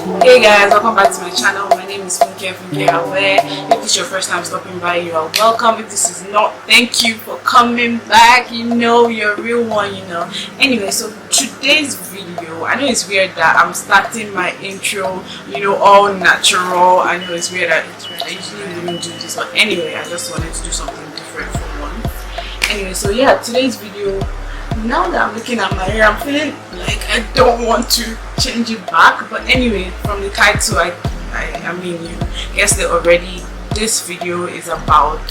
Hey guys, welcome back to my channel. My name is Funke Aware. If this is your first time stopping by, you are welcome. If this is not, thank you for coming back. You know, you're a real one, you know. Anyway, so today's video, I know it's weird that I'm starting my intro, you know, all natural. I know it's weird that I usually wouldn't do this, but anyway, I just wanted to do something different for once. Anyway, so yeah, today's video, now that I'm looking at my hair, I'm feeling like I don't want to change it back. But anyway, from the title, I mean, you guessed it already. This video is about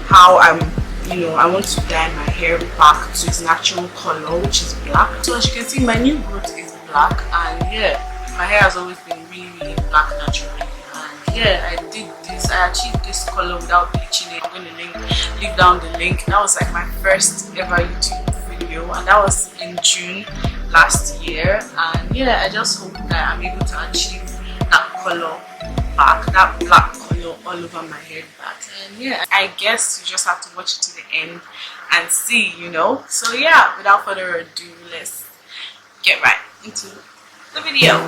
how I want to dye my hair back to its natural color, which is black. So as you can see, my new growth is black, and yeah, my hair has always been really black naturally. And yeah, I did this. I achieved this color without bleaching it. I'm going to leave down the link. That was like my first ever YouTube video, and that was in June last year. And yeah, I just hope that I'm able to achieve that color back, that black color all over my head back. And yeah, I guess you just have to watch it to the end and see, you know. So yeah, without further ado, let's get right into the video.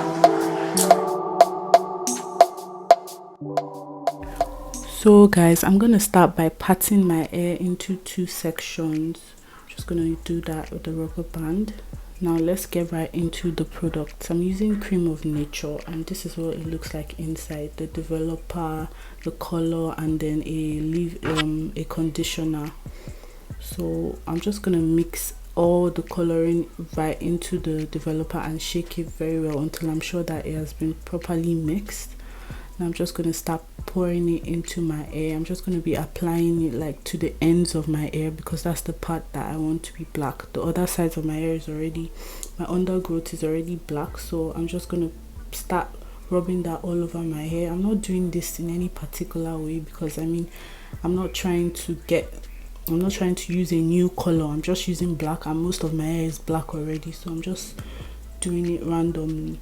So guys, I'm gonna start by parting my hair into two sections. Just gonna do that with the rubber band. Now let's get right into the products. I'm using Cream of Nature, and this is what it looks like inside: the developer, the color, and then a conditioner. So I'm just gonna mix all the coloring right into the developer and shake it very well until I'm sure that it has been properly mixed. Now I'm just going to start pouring it into my hair. I'm just going to be applying it like to the ends of my hair, because that's the part that I want to be black. The other sides of my hair is already, my undergrowth is already black, so I'm just going to start rubbing that all over my hair. I'm not doing this in any particular way, because I mean, I'm not trying to use a new color. I'm just using black, and most of my hair is black already, so I'm just doing it randomly.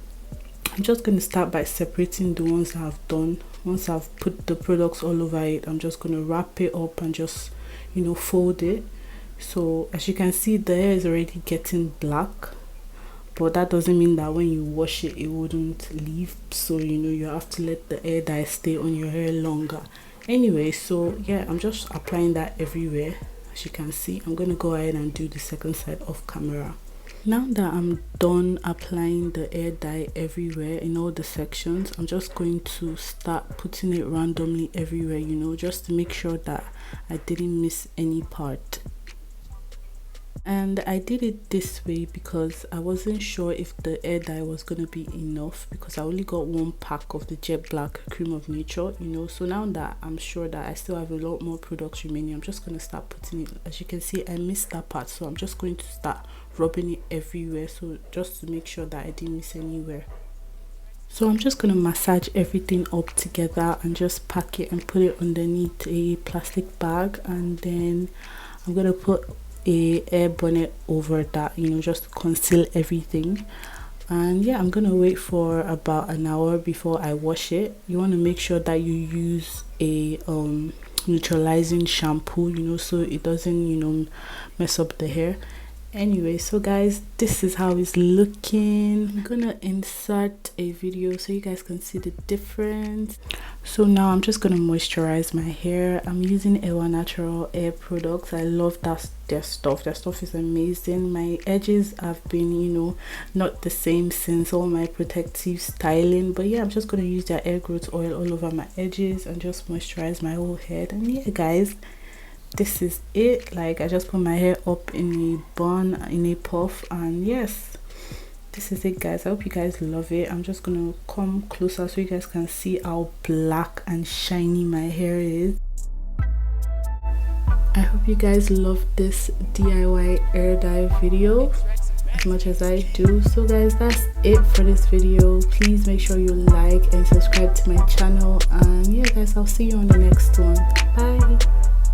I'm just going to start by separating the ones that I've done. Once I've put the products all over it, I'm just going to wrap it up and just, you know, fold it. So as you can see, the hair is already getting black, but that doesn't mean that when you wash it, it wouldn't leave. So, you know, you have to let the hair dye stay on your hair longer. Anyway, so yeah, I'm just applying that everywhere. As you can see, I'm going to go ahead and do the second side off camera. Now that I'm done applying the hair dye everywhere in all the sections, I'm just going to start putting it randomly everywhere, you know, just to make sure that I didn't miss any part. And I did it this way because I wasn't sure if the hair dye was going to be enough, because I only got one pack of the jet black Cream of Nature, you know. So now that I'm sure that I still have a lot more products remaining, I'm just going to start putting it. As you can see, I missed that part, so I'm just going to start rubbing it everywhere, so just to make sure that I didn't miss anywhere. So I'm just going to massage everything up together and just pack it and put it underneath a plastic bag, and then I'm going to put a air bonnet over that, you know, just to conceal everything. And yeah, I'm gonna wait for about an hour before I wash it. You want to make sure that you use a neutralizing shampoo, you know, so it doesn't, you know, mess up the hair. Anyway, so guys, this is how it's looking. I'm gonna insert a video so you guys can see the difference. So now I'm just gonna moisturize my hair. I'm using Ewa Natural hair products. I love their stuff. Their stuff is amazing. My edges have been, you know, not the same since all my protective styling, but yeah, I'm just gonna use their hair growth oil all over my edges and just moisturize my whole head. And yeah guys, this is it. Like, I just put my hair up in a bun, in a puff, and yes, this is it guys. I hope you guys love it. I'm just gonna come closer so you guys can see how black and shiny my hair is. I hope you guys love this DIY hair dye video as much as I do. So guys, that's it for this video. Please make sure you like and subscribe to my channel, and yeah guys, I'll see you on the next one. Bye.